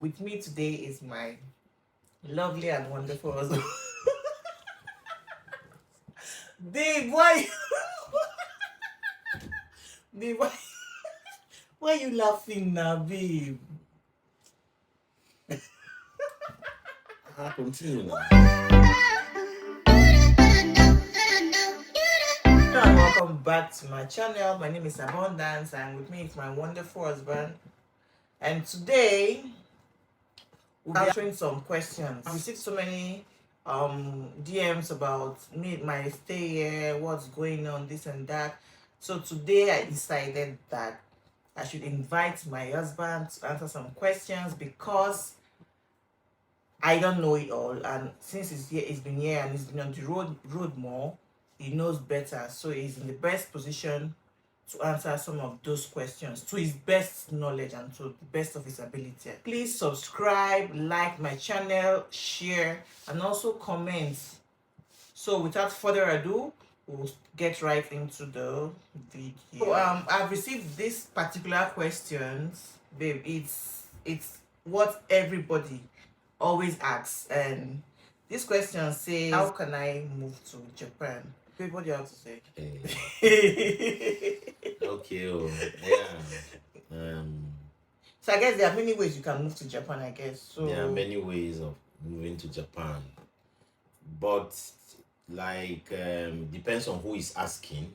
With me today is my lovely and wonderful husband. Babe, why? Babe, why you laughing now, babe? Continue now. Hello and welcome back to my channel. My name is Abundance, and with me is my wonderful husband. And today we'll be answering some questions. I've received so many DMs about me, my stay here, what's going on, this and that. So today I decided that I should invite my husband to answer some questions because I don't know it all, and since he's been here and he's been on the road more, he knows better. So he's in the best position to answer some of those questions to his best knowledge and to the best of his ability. Please subscribe, like my channel, share, and also comment. So without further ado, we'll get right into the video. So, I've received this particular questions, babe. It's what everybody always asks, and this question says, "How can I move to Japan?" Babe, what do you have to say? Okay. Oh, yeah. So I guess there are many ways you can move to Japan. I guess so. There are many ways of moving to Japan, but depends on who is asking.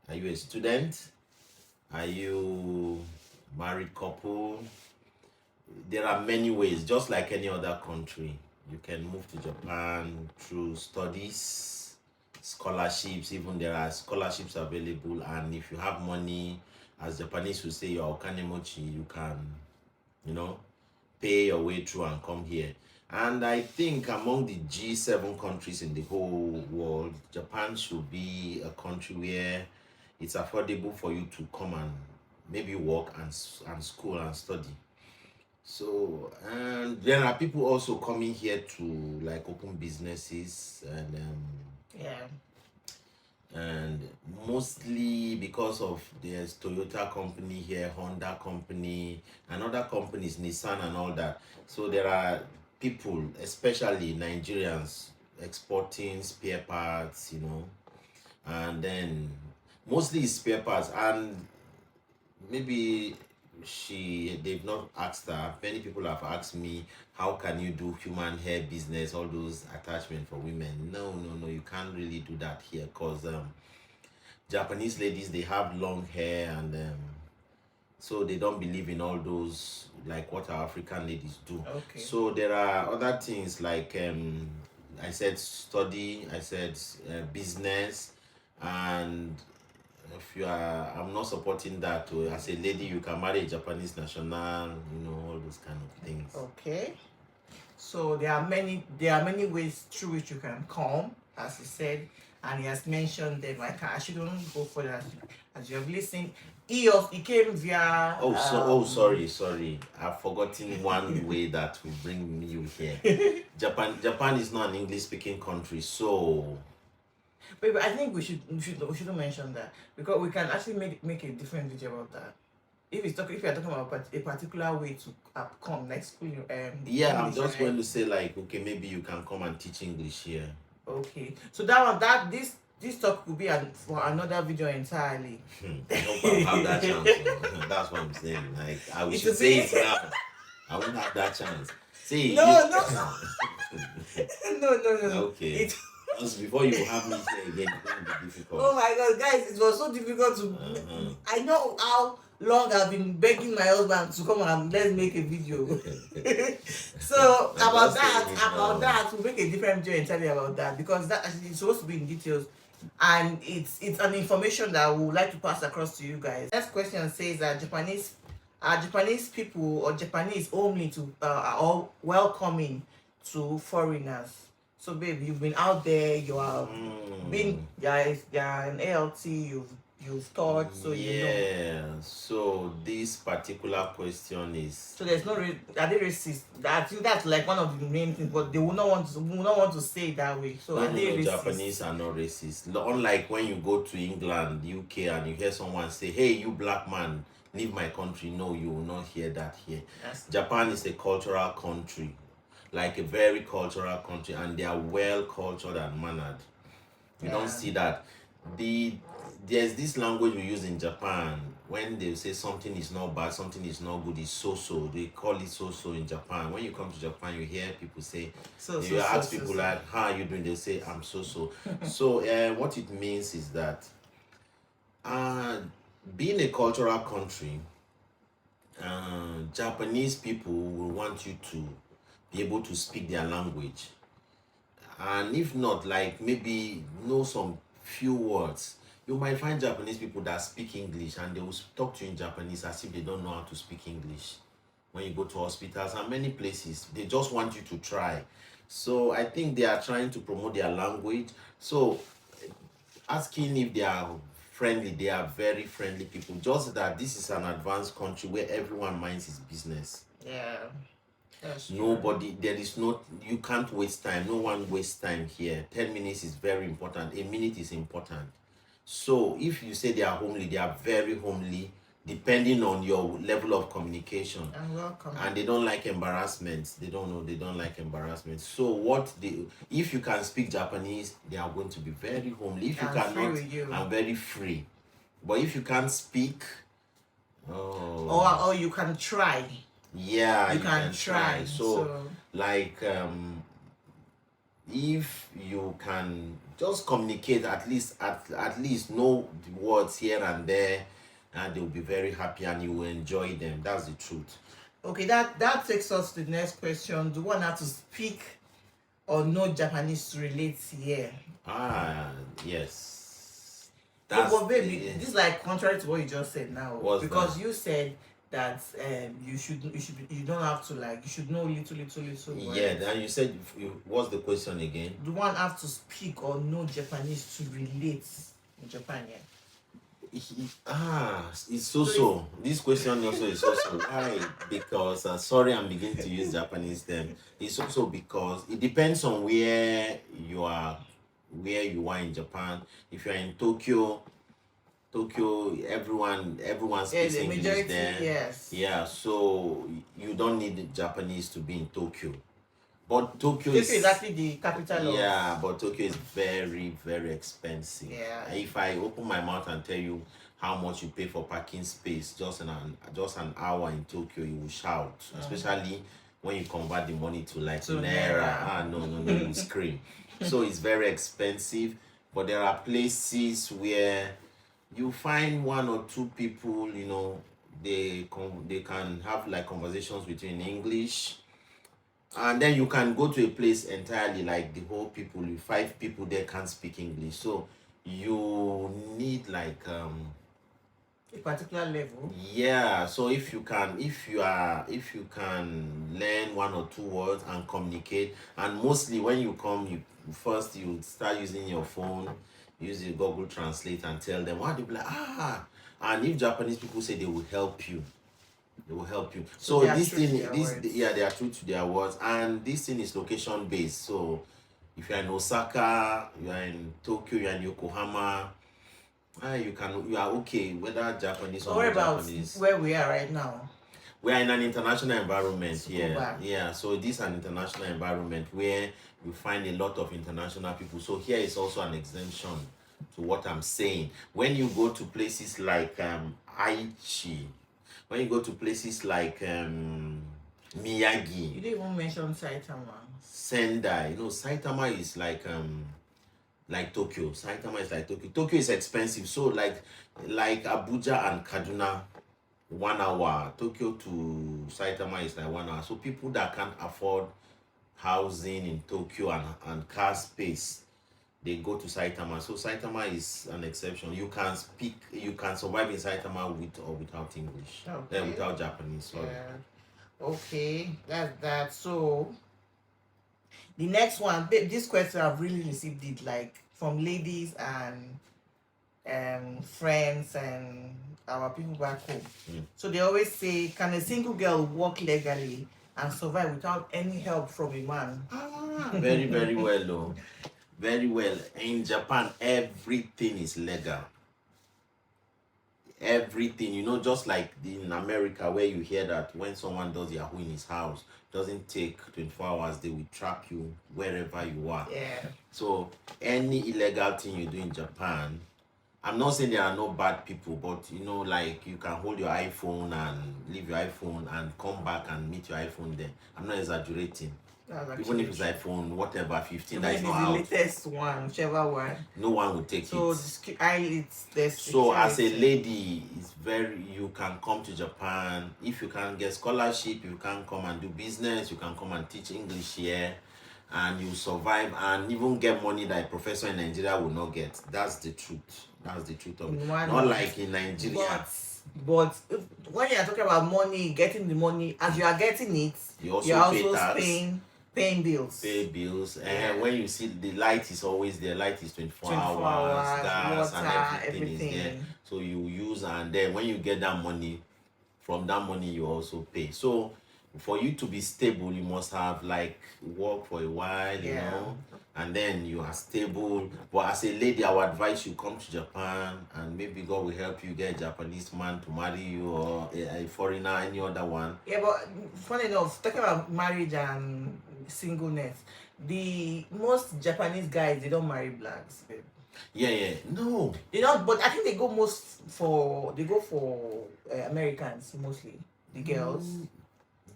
Are you a student? Are you married couple? There are many ways, just like any other country. You can move to Japan through studies, scholarships. Even there are scholarships available, and if you have money, as Japanese will say, your okanemochi, you can, pay your way through and come here. And I think among the G7 countries in the whole world, Japan should be a country where it's affordable for you to come and maybe work and school and study. So, and there are people also coming here to open businesses Yeah. and mostly because of there's Toyota company here, Honda company, and other companies, Nissan and all that. So there are people, especially Nigerians, exporting spare parts, and then mostly spare parts. And maybe they've not asked her. Many people have asked me, how can you do human hair business, all those attachments for women? No, you can't really do that here, because Japanese ladies, they have long hair, and so they don't believe in all those like what our African ladies do. Okay. So there are other things like I said study, I said business, and if you are, I'm not supporting that. As a lady, you can marry a Japanese national, all those kind of things. Okay. So there are many ways through which you can come, as he said, and he has mentioned them. I shouldn't go further as you have listened. He came via. Sorry. I've forgotten one way that will bring you here. Japan is not an English speaking country, so. But I think we shouldn't mention that, because we can actually make a different video about that. If you're talking about a particular way to come, like school. Yeah, I'm just going to say okay, maybe you can come and teach English here. Okay, so this talk could be for another video entirely. I hope I'll have that chance. That's what I'm saying. I should say it now. I won't have that chance. See. No. Okay. Just before you have me say again, it's going to be difficult. Oh my God, guys, it was so difficult to. I know how long I've been begging my husband to come and let's make a video. So about that, we'll make a different video entirely about that, because that actually is supposed to be in details, and it's an information that we would like to pass across to you guys. Next question says that Japanese people or Japanese only are all welcoming to foreigners. So babe, you've been out there, you have been an ALT, you've taught, so yeah. So this particular question is, so there's no are they racist? I think that's like one of the main things, but they will not want to say it that way. So are they racist? Japanese are not racist. Unlike when you go to England, UK, and you hear someone say, "Hey, you black man," leave my country. No, you will not hear that here. Yes. Japan is a cultural country, like a very cultural country, and they are well cultured and mannered. You don't Yeah. see that. There's this language we use in Japan when they say something is not bad, something is not good. It's so. They call it so in Japan. When you come to Japan, you hear people say, you ask people like, "How are you doing?" They say, "I'm so." So what it means is that being a cultural country, Japanese people will want you to be able to speak their language, and if not, like maybe know some few words. You might find Japanese people that speak English and they will talk to you in Japanese as if they don't know how to speak English. When you go to hospitals and many places, they just want you to try. So I think they are trying to promote their language. So asking if they are friendly, they are very friendly people. Just that this is an advanced country where everyone minds his business. Yeah. That's Nobody, there is no, you can't waste time. No one wastes time here. 10 minutes is very important. A minute is important. So if you say they are homely, they are very homely, depending on your level of communication. And welcome. And they don't like embarrassment. They don't like embarrassment. So if you can speak Japanese, they are going to be very homely. If you cannot, I'm very free. But if you can't speak, or you can try. Yeah, you can try. So like if you can just communicate, at least know the words here and there, and they'll be very happy and you will enjoy them. That's the truth. Okay, that takes us to the next question. Do one have to speak or know Japanese to relate here? Yes. But baby, this is like contrary to what you just said now. Because you said that you don't have to, like, you should know little words. Yeah, and you said, what's the question again? Do one have to speak or know Japanese to relate in Japan? It's so. This question also is also why? Because sorry, I'm beginning to use Japanese term. It's also because it depends on where you are in Japan. If you're in Tokyo, everyone speaks the English majority, there. Yes. Yeah, so you don't need Japanese to be in Tokyo. But Tokyo is actually the capital. Yeah, but Tokyo is very, very expensive. Yeah. If I open my mouth and tell you how much you pay for parking space, just an hour in Tokyo, you will shout. Especially when you convert the money to naira. No, you scream. So it's very expensive. But there are places where you find one or two people, they can have like conversations between English. And then you can go to a place entirely like the whole people, 5 people there can't speak English. So you need like a particular level. Yeah, so if you can learn 1 or 2 words and communicate, and mostly when you come, you start using your phone, use your Google Translate and tell them what. They'll be like, and if Japanese people say they will help you, so this thing, they are true to their words, and this thing is location based. So if you're in Osaka, you are in Tokyo, you are in Yokohama, you are okay whether Japanese or not Japanese. Where we are right now, we are in an international environment here. Yeah, so this is an international environment where you find a lot of international people. So here is also an exemption to what I'm saying. When you go to places like Aichi, when you go to places like Miyagi, you didn't even mention Saitama. Sendai, Saitama is like Tokyo. Saitama is like Tokyo. Tokyo is expensive, so like Abuja and Kaduna, 1 hour. Tokyo to Saitama is like 1 hour. So people that can't afford housing in Tokyo and car space, they go to Saitama. So Saitama is an exception. You can survive in Saitama with or without English. Without Japanese, sorry. Yeah. Okay, that's that. So the next one, this question I've really received it like from ladies and friends and our people back home. So they always say, can a single girl work legally and survive without any help from a man? Very, very well, though. Very well. In Japan, everything is legal. everything, you know, just like in America where you hear that when someone does Yahoo in his house, doesn't take 24 hours, they will track you wherever you are. Yeah. So any illegal thing you do in Japan, I'm not saying there are no bad people, but you know, like you can hold your iPhone and leave your iPhone and come back and meet your iPhone there. I'm not exaggerating. That's Even actually if it's true. iPhone, whatever, 15 Even that if is it's not the out, latest one, whichever one. no one will take So it. it's the So as a security. lady, it's very, you can come to Japan. If you can get scholarship, you can come and do business, you can come and teach English here, and you survive and even get money that a professor in Nigeria will not get. That's the truth. That's the truth of it. In one Not month. like in Nigeria. But when you are talking about money, getting the money, as you are getting it, You also you're pay also tax, paying bills. pay bills. Yeah. And when you see the light is always there, light is 24 hours, gas water, and everything is there. everything. So you use, and then when you get that money, from that money you also pay. So for you to be stable, you must have like work for a while, you Yeah. know, and then you are stable. But as a lady, I would advise you come to Japan, and maybe God will help you get a Japanese man to marry you, or a foreigner, any other one. Yeah, but funny enough, talking about marriage and singleness, the most Japanese guys, they don't marry blacks, babe. Yeah, no. They don't, but I think they go for Americans mostly, the girls.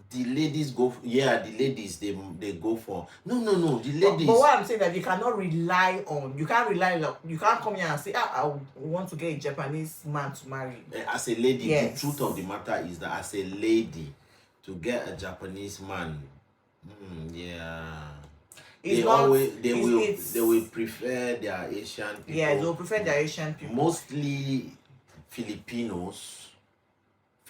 The ladies go, yeah, the ladies, they go for, no, the ladies. But what I'm saying that you cannot rely on, you can't come here and say, I want to get a Japanese man to marry. As a lady, Yes. the truth of the matter is that as a lady, to get a Japanese man, yeah, they will prefer their Asian people. Yeah, they will prefer their Asian people. Mostly Filipinos,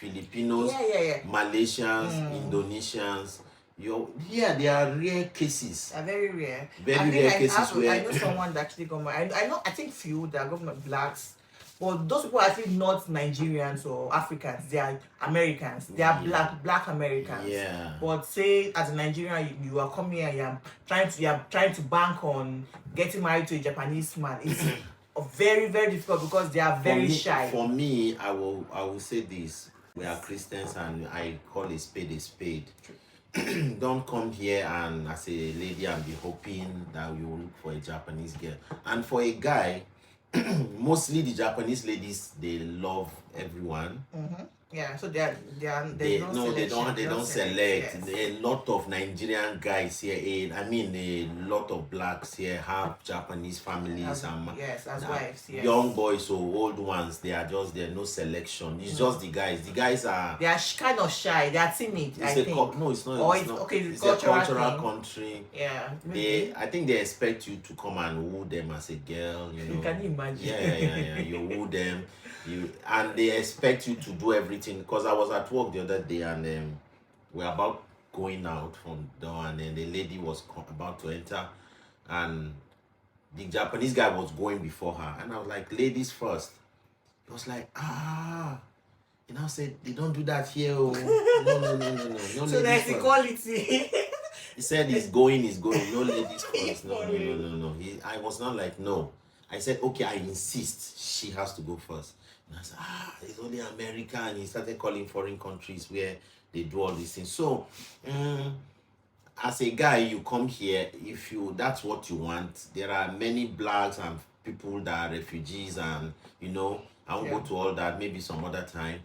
yeah. Malaysians, Indonesians. They are rare cases. They're very rare. Very rare cases I know someone that actually got married. I think few that got blacks. But those people are actually not Nigerians or Africans. They are Americans. They are black Americans. Yeah. But say as a Nigerian, you are coming here, you are trying to bank on getting married to a Japanese man. It's very, very difficult because they are very shy. For me, I will say this. We are Christians and I call a spade a spade. Don't come here and as a lady and be hoping that you will look for a Japanese girl. And for a guy, mostly the Japanese ladies, they love everyone. Yeah, so they don't select. Yes. A lot of Nigerian guys here, a lot of blacks here have Japanese families as wives. Yes. Young boys or old ones, they are just there, no selection. It's just the guys. The guys are. They are kind of shy. They are timid. No, it's not. Or it's not. Okay, it's a cultural country. Yeah. I think they expect you to come and woo them as a girl. You know. Can you imagine? Yeah. You woo them. And they expect you to do everything. Because I was at work the other day and we're about going out from the door, and then the lady was about to enter, and the Japanese guy was going before her, and I was like, ladies first. He was like, you know, said they don't do that here. Oh. No. So there's equality. He said he's going. No ladies first. No. I was not like, no. I said, okay, I insist. She has to go first. And I said, it's only America. And he started calling foreign countries where they do all these things. So, as a guy, you come here, that's what you want. There are many blacks and people that are refugees, and I won't go to all that, maybe some other time,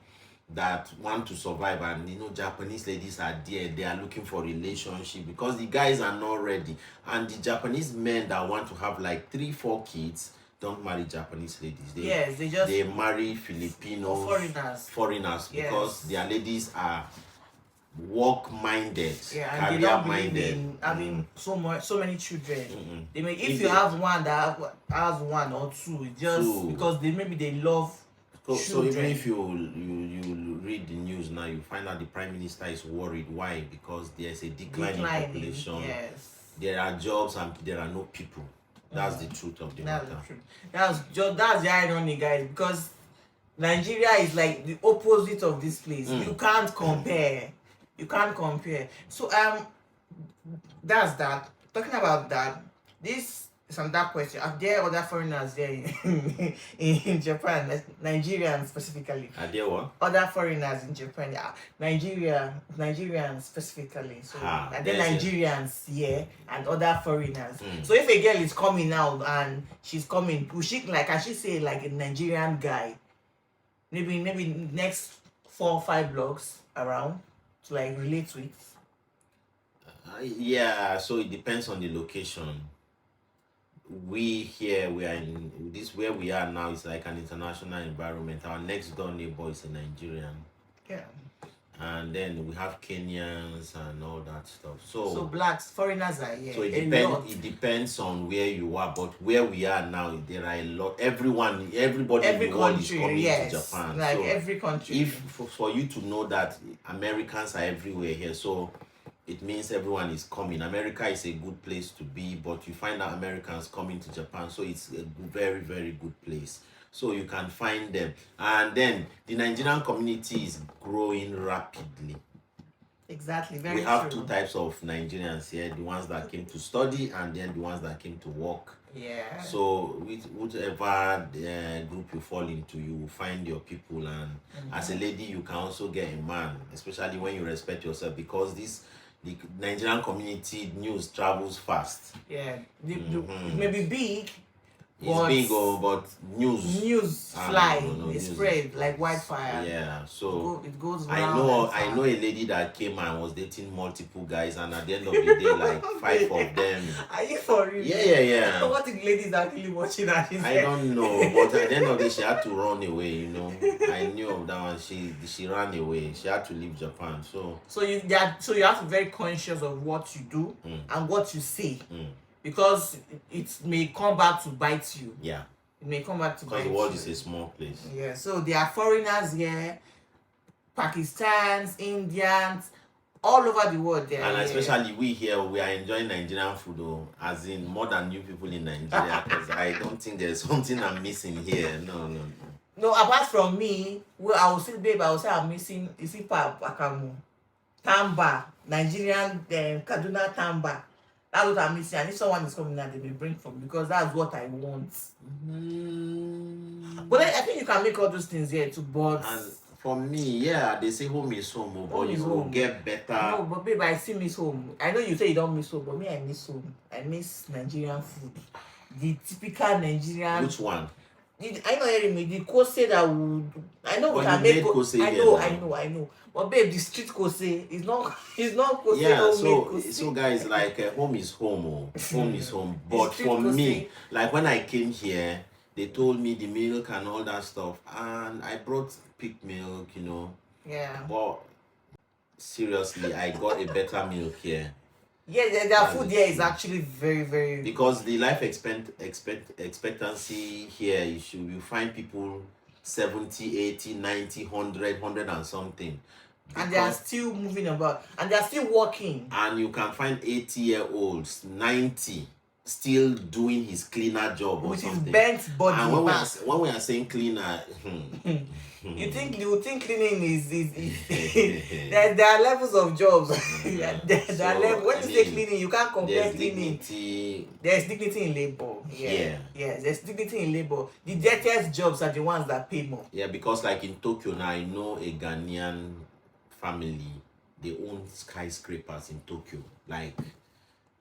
that want to survive. And Japanese ladies are there, they are looking for relationship because the guys are not ready. And the Japanese men that want to have like 3-4 kids don't marry Japanese ladies. They marry Filipinos, foreigners, because their ladies are work-minded, career-minded, having so many children. They may, if you have one that has 1 or 2, it's just because they love children. So even if you read the news now, you find out the Prime Minister is worried. Why? Because there's a decline in population. Yes. There are jobs and there are no people. That's the truth of the matter. That's the irony, guys, because Nigeria is like the opposite of this place. You can't compare. So that's that. Talking about that, this some that question. Are there other foreigners there in Japan, Nigerians specifically? Are there what? Other foreigners in Japan, yeah. Nigerians specifically. So Ah, are there there's a- Nigerians here and other foreigners? Mm. So if a girl is coming out and she's coming, will she like, can she say like a Nigerian guy? Maybe next 4 or 5 blocks around to like relate to it. Yeah, so it depends on the location. We here, we are in this where we are now is like an international environment. Our next door neighbor is a Nigerian, Yeah. and then we have Kenyans and all that stuff. So blacks, foreigners are here. so it a depends. lot. It depends on where you are, but where we are now, there are a lot. Everybody Every in the world is country, coming yes. to Japan. Like so every country. if for you to know that Americans are everywhere here, so it means everyone is coming. America is a good place to be, but you find that Americans coming to Japan, so it's a very, very good place. So you can find them, and then the Nigerian community is growing rapidly. Exactly, very We have true. 2 types of Nigerians here: the ones that came to study, and then the ones that came to work. Yeah. So with whatever group you fall into, you will find your people, and as a lady, you can also get a man, especially when you respect yourself, because the Nigerian community news travels fast. Yeah. It may be big, It's but big, but news fly, no, it news spread like wildfire. Yeah, so It goes I round know and I far. know a lady that came and was dating multiple guys, and at the end of the day, like 5 of them. Are you for real? Yeah. What if the lady is actually watching and she's I like, don't know, but at the end of the day, she had to run away. I knew of that one. She ran away. She had to leave Japan. So you have to be very conscious of what you do and what you say, because it may come back to bite you. Yeah, It may come back to because bite the world you. is a small place. Yeah. So there are foreigners here, Pakistans, Indians, all over the world. There. And Yeah. especially we here, we are enjoying Nigerian food, though, as in more than you people in Nigeria. Because I don't think there's something I'm missing here. No. No, apart from me, well, I will say, babe, I will say I'm missing. You see, Akamu, Tamba, Nigerian, Kaduna Tamba. That's what I'm missing. And if someone is coming now, they will bring from, because that's what I want. But I think you can make all those things here too. But And for me, yeah, they say home is home, Home but is you will home. get better. no, but babe, I still miss home. I know you say you don't miss home, but me, I miss home. I miss Nigerian food, the typical Nigerian. Which one? I know hearing me. The kose that would, I know we But can you make made kose I here know, now. I know. But babe, the street kose is not. It's not kose. Yeah, homemade kose. so guys, like home is home, home is home. But street for me, kose. like when I came here, they told me the milk and all that stuff, and I brought pig milk, Yeah. But seriously, I got a better milk here Yeah, their food here is actually very, very. because the life expectancy here, you find people 70, 80, 90, 100 and something. And they are still moving about, and they are still working. And you can find 80-year-olds, 90, still doing his cleaner job or With his something. bent body. And back. when we are saying cleaner, You think cleaning is there are levels of jobs. There are levels. When you say cleaning, you can't compare there's cleaning. dignity. There's dignity in labor. Yeah. There's dignity in labor. The dirtiest jobs are the ones that pay more. Yeah, because like in Tokyo now, I know a Ghanaian family. They own skyscrapers in Tokyo. Like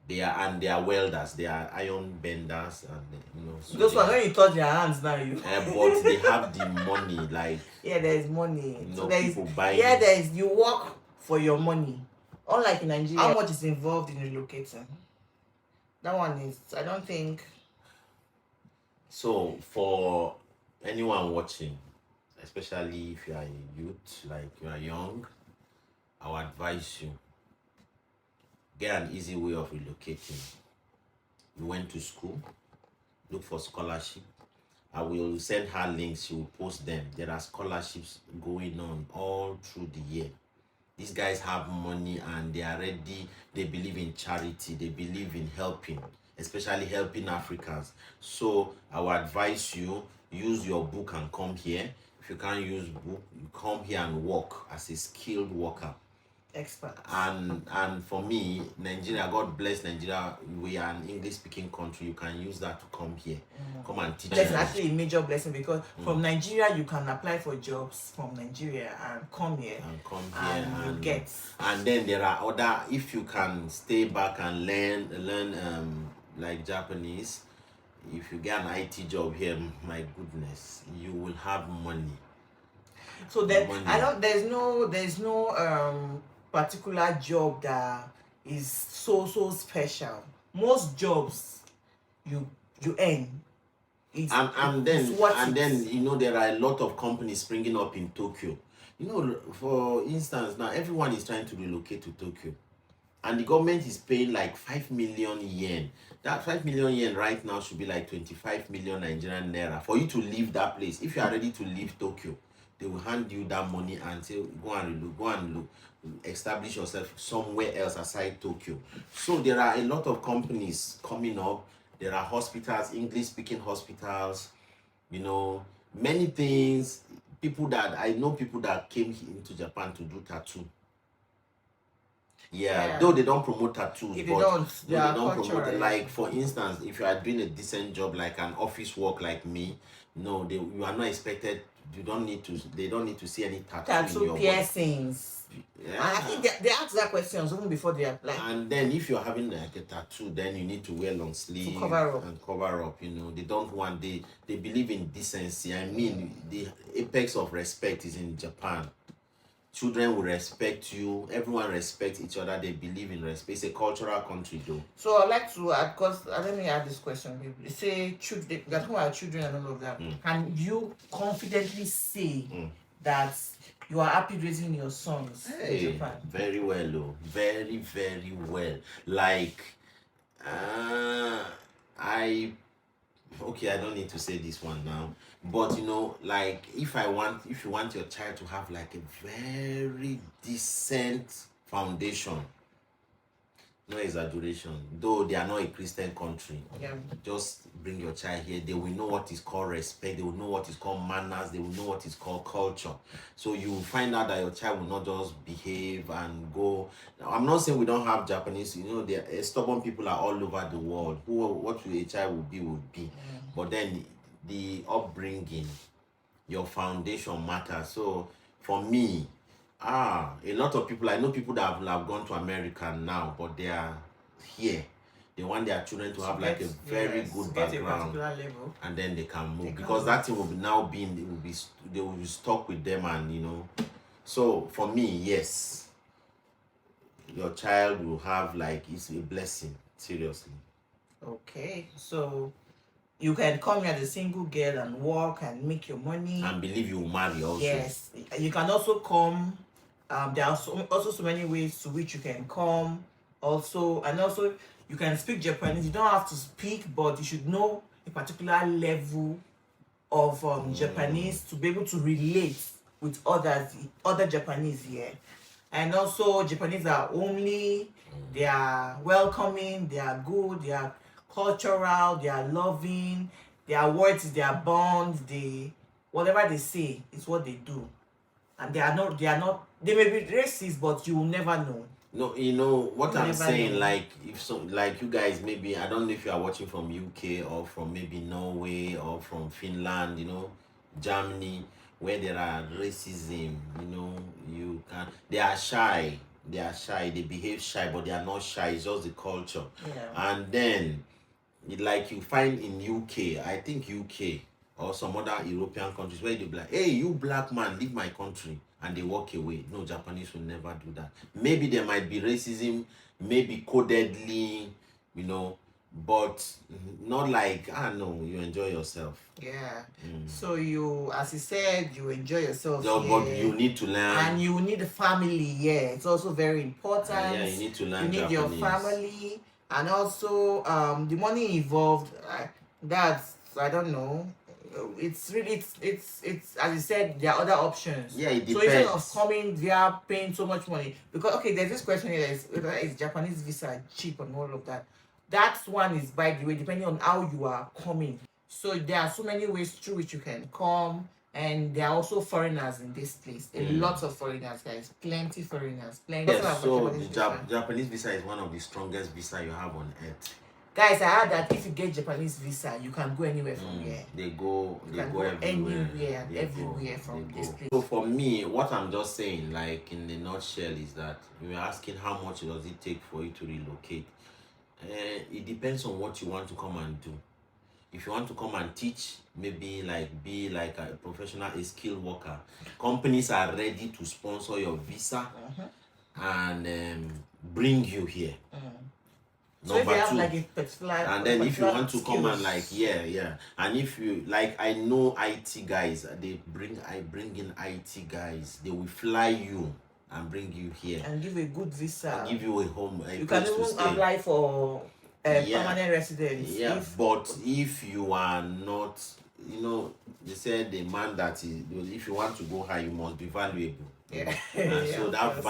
they are welders. They are iron benders, and so Those ones, when you touch their hands now, you. but they have the money. Like Yeah, there is money. So there is. people buying. Yeah, there is. You work for your money. Unlike in Nigeria, how much is involved in relocating? That one is. I don't think. So for anyone watching, especially if you are a youth, like you are young, I would advise you get an easy way of relocating. You went to school, look for scholarship. I will send her links, she will post them. There are scholarships going on all through the year. These guys have money and they are ready. They believe in charity, they believe in helping, especially helping Africans. So I will advise you, use your book and come here. If you can't use book, you come here and work as a skilled worker. Experts. And for me, Nigeria, God bless Nigeria, we are an English speaking country. You can use that to come here, come and teach That's us. actually a major blessing because from Nigeria you can apply for jobs from Nigeria and come here and you get. And then there are other, if you can stay back and learn like Japanese, if you get an IT job here, my goodness, you will have money. So then there's no particular job that is so special. Most jobs you earn. And then you know there are a lot of companies springing up in Tokyo. You know, for instance, now everyone is trying to relocate to Tokyo, and the government is paying like 5 million yen. That 5 million yen right now should be like 25 million Nigerian naira for you to leave that place. If you are ready to leave Tokyo, they will hand you that money and say go and look, establish yourself somewhere else aside Tokyo. So there are a lot of companies coming up. There are hospitals, English speaking hospitals, you know, many things. I know people that came into Japan to do tattoo. Yeah, though they don't promote tattoos, If but they don't promote it. Like for instance, if you are doing a decent job like an office work like me, no, you are not expected. They don't need to see any tattoo in your piercings. Yeah. I think they ask that question even before they apply. And then if you're having like a tattoo, then you need to wear long sleeve to cover up. You know, they don't want they believe in decency. I mean, the apex of respect is in Japan. Children will respect you. Everyone respects each other. They believe in respect. It's a cultural country, though. So I'd like to add, because let me add this question. They say children, they're talking about children and all of that. Can you confidently say that you are happy raising your sons in Japan? Very well, though. Very, very well. Like, I don't need to say this one now, but you know, like if you want your child to have like a very decent foundation, no exaggeration, though they are not a Christian country, just bring your child here. They will know what is called respect, they will know what is called manners, they will know what is called culture. So you will find out that your child will not just behave and go. Now, I'm not saying we don't have Japanese, you know, there stubborn people are all over the world. What a child will be. But then the upbringing, your foundation matters. So for me, a lot of people, I know people that have gone to America now, but they are here. They want their children to have like a very good background, and then they can move, because that thing will they will be stuck with them, and you know. So for me, yes, your child will have it's a blessing, seriously. Okay, so you can come here as a single girl and work and make your money and believe you will marry also. Yes, you can also come. There are also so many ways to which you can come also, and also you can speak Japanese. You don't have to speak, but you should know a particular level of Japanese to be able to relate with other Japanese here. And also Japanese are homely, they are welcoming, they are good, they are cultural, they are loving, their words, their bonds, whatever they say is what they do. And they may be racist, but you will never know. No, you know what I'm saying, like you guys, maybe I don't know if you are watching from UK or from maybe Norway or from Finland, you know, Germany, where there are racism, you know, they are shy, they behave shy, but they are not shy, it's just the culture. And then like you find in UK, I think UK or some other European countries, where they'll be like, hey, you black man, leave my country, and they walk away. No, Japanese will never do that. Maybe there might be racism, maybe codedly, you know, but not like, no, you enjoy yourself. Yeah. So you, as you said, you enjoy yourself. But you need to learn. And you need a family, it's also very important. Yeah, you need to learn You need Japanese. Your family, and also the money involved, that's, I don't know. It's really it's as you said, there are other options. Yeah, it depends. So instead of coming, they are paying so much money, because there's this question here, is Japanese visa cheap and all of that. That one is, by the way, depending on how you are coming. So there are so many ways through which you can come And there are also foreigners in this place. A lot of foreigners, guys. Plenty foreigners. Plenty. Yes, so the Japanese visa is one of the strongest visa you have on earth. Guys, I heard that if you get Japanese visa, you can go anywhere from here. They go everywhere. Everywhere from this place. So for me, what I'm just saying, like in a nutshell, is that we are asking how much does it take for you to relocate. It depends on what you want to come and do. If you want to come and teach, maybe be like a professional, a skilled worker, companies are ready to sponsor your visa and bring you here. So if you have like a particular, and then if you want to come and and if you like, I know IT guys, I bring in IT guys, they will fly you and bring you here and give you a good visa, and give you a home. You can even apply for permanent residence. But if you are not, they said the man that is, if you want to go high, you must be valuable. And so that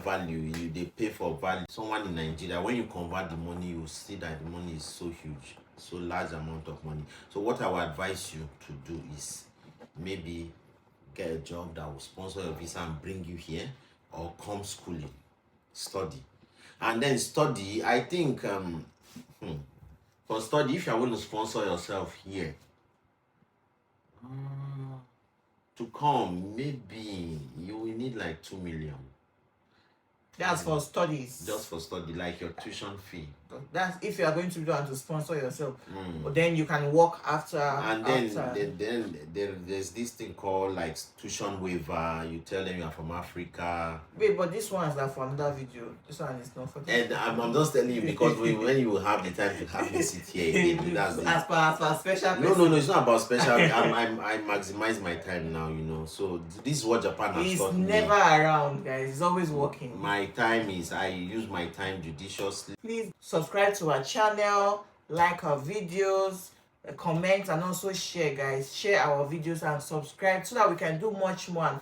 value, they pay for value. Someone in Nigeria, when you convert the money, you see that the money is so huge, so large amount of money. So what I would advise you to do is maybe get a job that will sponsor your visa and bring you here, or come schooling, study, and then study. I think for study, if you are going to sponsor yourself here, to come, maybe you will need like 2 million. That's for studies. Just for study, like your tuition fee. That's if you are going to do and to sponsor yourself. But then you can work after. And then there's this thing called like tuition waiver. You tell them you are from Africa. Wait, but this one is like for another video. This one is not for this. And I'm just telling you, because when you have the time to have me sit here, that's as per special. No, it's not about special. I maximize my time now, So this is what Japan has taught me. It's never around, guys. It's always working. My time is, I use my time judiciously. Please subscribe to our channel, like our videos, comment, and also share, guys. Share our videos and subscribe so that we can do much more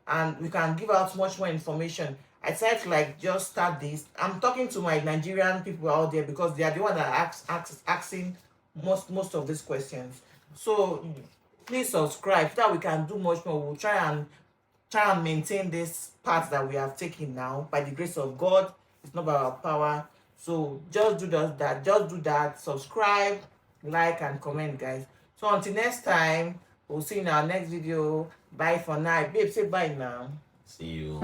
and we can give out much more information. I decided to like just start this. I'm talking to my Nigerian people out there because they are the one that are asking most of these questions. So please subscribe so that we can do much more. We'll try and maintain this path that we have taken now by the grace of God. It's not by our power. So just do that. Subscribe, like, and comment, guys. So until next time, we'll see you in our next video. Bye for now. Babe, say bye now. See you.